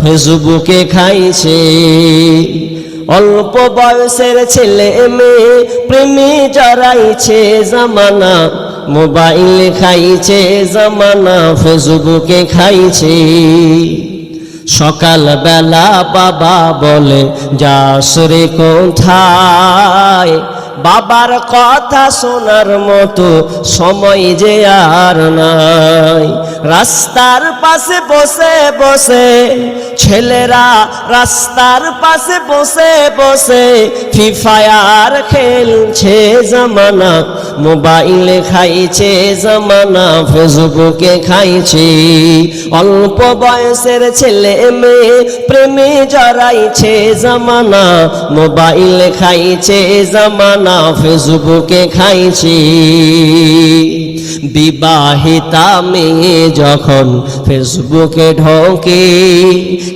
ফেসবুকে খাইছে। অল্প বয়সের ছেলে মেয়ে প্রেমে জড়াইছে জামানা, মোবাইল খাইছে জামানা, ফেসবুকে খাইছে। সকাল বেলা বাবা বলে যাস রে কোথায়, বাবার কথা শোনার মতো সময় যে আর নাই। রাস্তার পাশে বসে বসে ছেলেরা, রাস্তার পাশে বসে বসে ফ্রি ফায়ার খেলছে জামানা, মোবাইলে খাইছে জামানা, ফেসবুকে খাইছে। অল্প বয়সের ছেলে মেয়ে প্রেমে জড়াইছে জামানা, মোবাইলে খাইছে জামানা, ফেসবুকে খাইছে। বিবাহিতা মেয়ে যখন ফেসবুকে ঢোকে,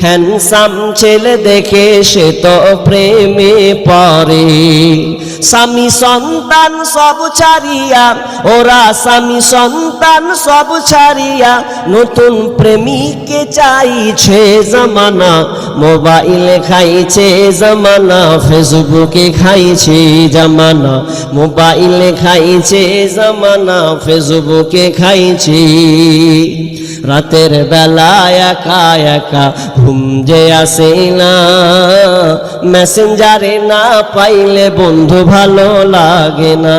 হ্যান্ডসাম ছেলে দেখে সে তো প্রেমে পড়ে। স্বামী সন্তান সব ছাড়িয়া ওরা, স্বামী সন্তান সব ছাড়িয়া নতুন প্রেমিককে চাইছে জামানা, মোবাইলে খাইছে জামানা, ফেসবুকে খাইছে জামানা, মোবাইলে খাইছে জামানা, ফেসবুকে খাইছে। রাতের বেলা একা একা ঘুম যে আসে না, মেসেঞ্জারে না পাইলে বন্ধু ভালো লাগে না।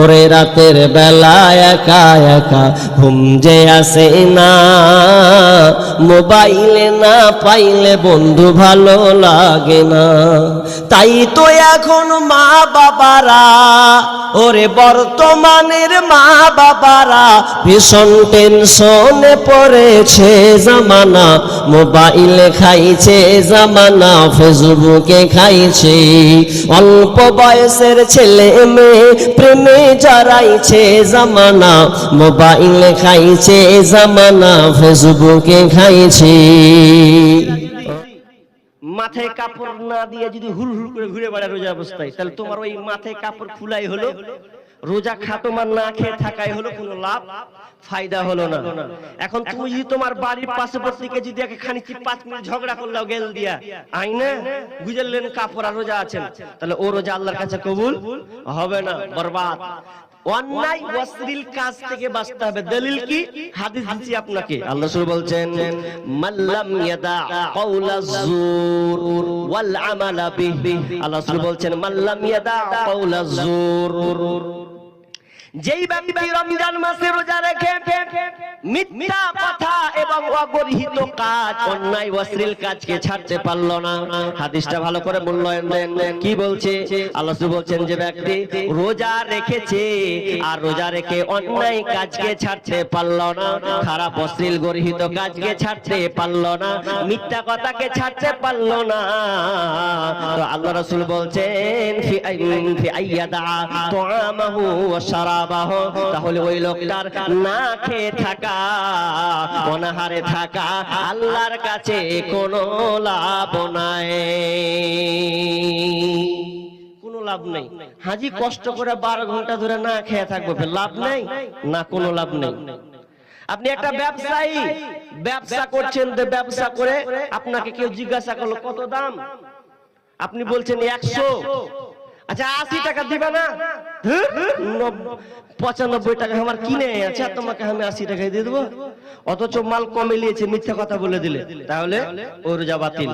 ওরে রাতের বেলা একা একা ঘুম যে আসে না, মোবাইলে না পাইলে বন্ধু ভালো লাগে না। তাই তো এখন মা বাবারা, ওরে বর্তমানের মা বাবারা ভীষণ টেনশনে পড়েছে জামানা, মোবাইলে খাইছে জামানা, ফেসবুকে খাইছে। অল্প বয়সের ছেলে মেয়ে প্রেমে জড়াইছে জামানা, মোবাইলে খাইছে জামানা, ফেসবুকে খাইছে। মাথায় কাপড় না দিয়ে যদি হুল হুল করে ঘুরে বেড়ায় রোজা অবস্থায়, তাহলে তোমার ওই মাথায় কাপড় খুলাই হলো, রোজা খাটোমান না খেয়ে থাকাই হলো, কোনো লাভ ফায়দা হলো না। এখন তুমি যদি তোমার বাড়ির পাশাপাশিকে যদি খানিক 5 মিনিট ঝগড়া করলাও গেল দিয়া আইনা গুজরলেন কাপড় আর রোজা আছেন, তাহলে ও রোজা আল্লাহর কাছে কবুল হবে না, বরবাদ। অন্যায় অশ্লীল কাজ থেকে বাঁচতে হবে। দলিল কি? হাদিস দিচ্ছি আপনাকে। আল্লাহ রাসূল বলছেন, মাল্লাম ইয়াদা কাওলাজ জুর ওয়াল আমালা বিহি। আল্লাহ রাসূল বলছেন, মাল্লাম ইয়াদা কাওলাজ জুর, যেই ব্যক্তি রমজান মাসে রোজা রেখে মিথ্যা কথা এবং অগরিহিত কাজ, অন্যায় অশ্লীল কাজকে ছাড়তে পারল না। হাদিসটা ভালো করে মূল্যায়ন দেন। কি বলছে? আল্লাহ বলছেন, যে ব্যক্তি রোজা রেখেছে আর রোজা রেখে অন্যায় কাজকে ছাড়তে পারল না, খারাপ অশ্লীল গরিহিত কাজকে ছাড়তে পারল না, মিথ্যা কথাকে ছাড়তে পারল না, তো আল্লাহ রাসূল বলছেন, ফি আইয়াদা তুআমাহু ওয়া শারাবাহু, তাহলে ওই লোকটার না খেয়ে থাকা, অনাহারে থাকা আল্লাহর কাছে কোনো লাভ নাই, কোনো লাভ নেই। হাজি কষ্ট করে 12 ঘন্টা ধরে না খেয়ে থাকবো, লাভ নেই না, কোনো লাভ নেই। আপনি একটা ব্যবসায়ী, ব্যবসা করছেন, ব্যবসা করে আপনাকে কেউ জিজ্ঞাসা করলো কত দাম, আপনি বলছেন 100, আচ্ছা 80 টাকা দিবে না? 95 টাকা আমার কিনে আছে, তোমাকে আমি 80 টাকায় দিয়ে দেবো, অথচ মাল কমে নিয়েছে, মিথ্যা কথা বলে দিলে, তাহলে ও রোজা বাতিল,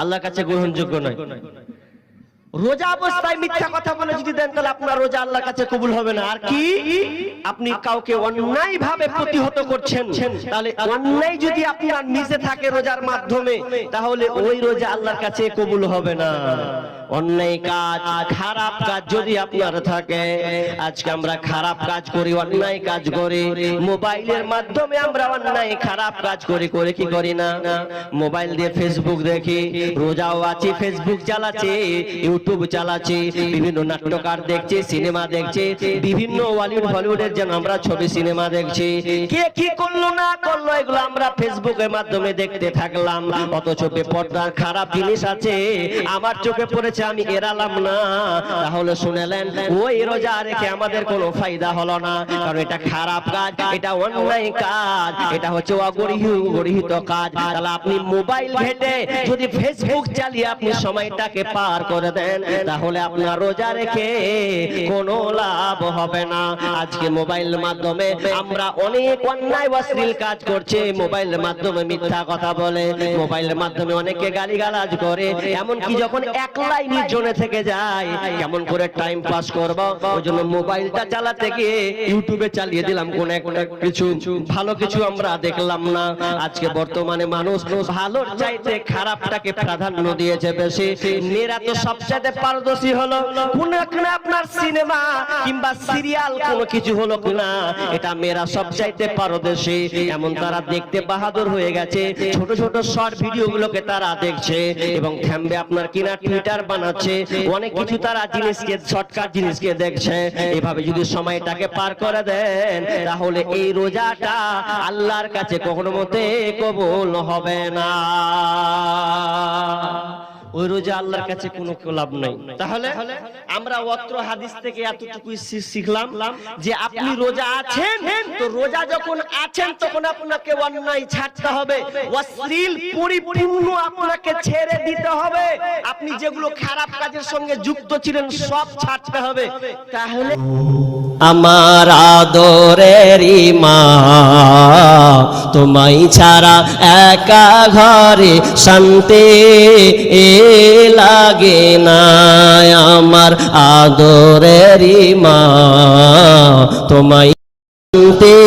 আল্লাহর কাছে গ্রহণযোগ্য নয়। রোজা অবস্থায় মিথ্যা কথা বলে যদি দেন, তাহলে আপনার রোজা আল্লাহর কাছে কবুল হবে না। আর কি? আপনি কাউকে অন্যায় ভাবে প্রতিহত করছেন, তাহলে অন্যায় যদি আপনার নিজে থাকে রোজার মাধ্যমে, তাহলে ওই রোজা আল্লাহর কাছে কবুল হবে না। অন্যায় কাজ, খারাপ কাজ যদি আপনার থাকে, আজকে আমরা খারাপ কাজ করি, অন্যায় কাজ করি, মোবাইলের মাধ্যমে আমরা অন্যায় খারাপ কাজ করি, করে কি করি না, মোবাইল দিয়ে ফেসবুক দেখি, রোজাও আছি ফেসবুক চালাচ্ছি, ইউটিউব চালাচ্ছি, বিভিন্ন নাট্যকার দেখছি, সিনেমা দেখছি, বিভিন্ন হলিউডের যেন আমরা ছবি সিনেমা দেখছি, কে কি করলো না করলো এগুলো আমরা ফেসবুকের মাধ্যমে দেখতে থাকলাম, অথচ বেপরদার খারাপ জিনিস আছে, আমার চোখে পড়েছে, বলছে আমি এড়ালাম না, তাহলে শুনেলেন ওই রোজা রেখে আমাদের কোনো ফায়দা হলো না, কারণ এটা খারাপ কাজ, এটা অন্যায় কাজ, এটা হচ্ছে অগরিহিত কাজ। তাহলে আপনি মোবাইল ঘেটে যদি ফেসবুক চালিয়ে আপনি সময়টাকে পার করে দেন, তাহলে আপনার রোজা রেখে কোনো লাভ হবে না। আজকে মোবাইলের মাধ্যমে আমরা অনেক অন্যায় অশ্লীল কাজ করছি, মোবাইলের মাধ্যমে মিথ্যা কথা বলে, মোবাইলের মাধ্যমে অনেকে গালিগালাজ করে, এমনকি যখন একলাই নির্জনে থেকে যায় কেমন করে টাইম পাস করব, ওই জন্য মোবাইলটা চালাতে গিয়ে ইউটিউবে চালিয়ে দিলাম কোন একটা কিছু, ভালো কিছু আমরা দেখলাম না। আজকে বর্তমানে মানুষ ভালোর চাইতে খারাপটাকে প্রাধান্য দিয়েছে বেশি। মেয়েরা তো সবচেয়ে পারদর্শী হলো, কোন আপনার সিনেমা কিংবা সিরিয়াল কোনো কিছু হলো কিনা, এটা মেয়েরা সবচাইতে পারদর্শী। এমন তারা দেখতে বাহাদুর হয়ে গেছে, ছোট ছোট শর্ট ভিডিও গুলোকে তারা দেখছে এবং থামবে আপনার কিনা টুইটার বানাচ্ছে, অনেক কিছু তারা জিনিসকে শর্টকাট জিনিসকে দেখছে। এভাবে যদি সময়টাকে পার করে দেন, তাহলে এই রোজাটা আল্লাহর কাছে কখনো মতে কবুল হবে না। ওই রোজা আল্লাহর কাছে কোনো লাভ নাই। তাহলে আমরা অত্র হাদিস থেকে এতটুকুই শিখলাম যে আপনি রোজা আছেন, তো রোজা যখন আছেন তখন আপনাকে অন্যায় ছাড়তে হবে, অশ্লীল পরিপূর্ণ আপনাকে ছেড়ে দিতে হবে, আপনি যেগুলো খারাপ কাজের সঙ্গে যুক্ত ছিলেন সব ছাড়তে হবে। তাহলে আমার আদরেরই মা, তোমায় ছাড়া একা ঘরে শান্তি লাগে না। আমার আদরেরই মা, তোমায় শান্তি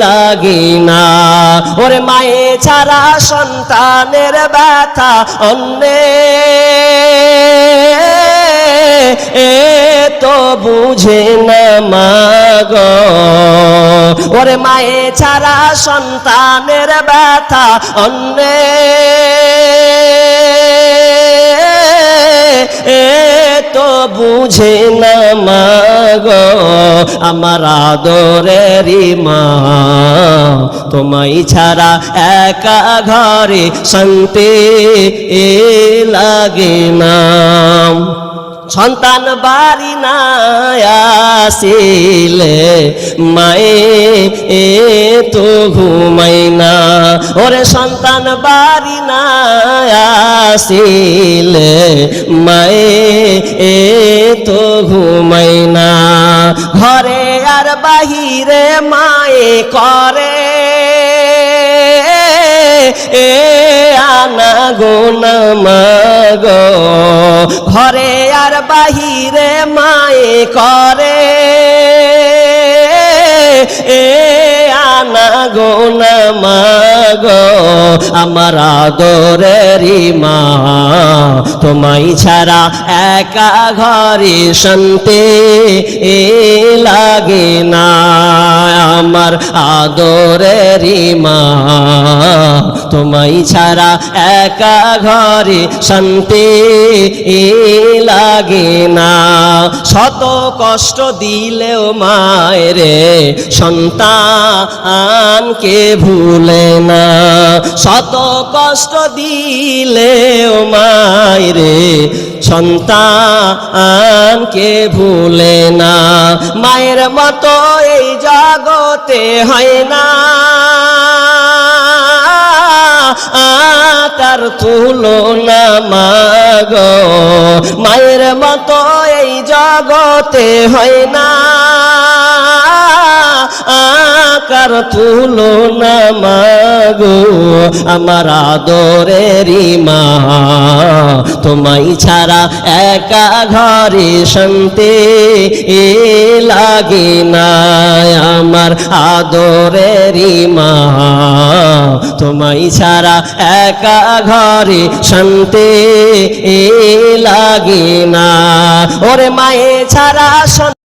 লাগে না। ওরে মায়ে ছাড়া সন্তানের ব্যথা অন্যে তো বুঝে না মাগো, ওরে মায়ে ছাড়া সন্তানের ব্যথা অন্যে তো বুঝে না মাগো। আমার আদরেরই মা, তোমায় ছাড়া একা ঘরে শান্তি লাগে না। সন্তান বাড়ি না আসিলে মায়ে তো ঘুমাই না, ওরে সন্তান বাড়ি না আসিলে মায়ে তো ঘুমাই না। ঘরে আর বাহিরে মায়ে করে আনা গোনা মাগো, ঘরে আর বাহিরে মায়ে করে আনা গোনা মাগো। আমার আদরেরই মা, তোমায় ছাড়া একা ঘরে শান্তি লাগে না। আমার আদরেরই মা, তোমায় ছাড়া একা ঘরে শান্তি লাগে না। শত কষ্ট দিলেও মায়েরে সন্তানকে ভুলে না, শত কষ্ট দিলেও মায়েরে সন্তানকে ভুলে না। মায়ের মতো এই জগতে হয় না, তার তুলনা মাগো। মায়ের মতো এই জগতে হয় না, কার তুলনা মাগো। আমার আদরেরই মা, তোমায় ছাড়া একা ঘরে শান্তি লাগে না। আমার আদরেরই মা, তোমায় ছাড়া একা ঘরে শান্তি লাগে না। ওরে মায়ে ছাড়া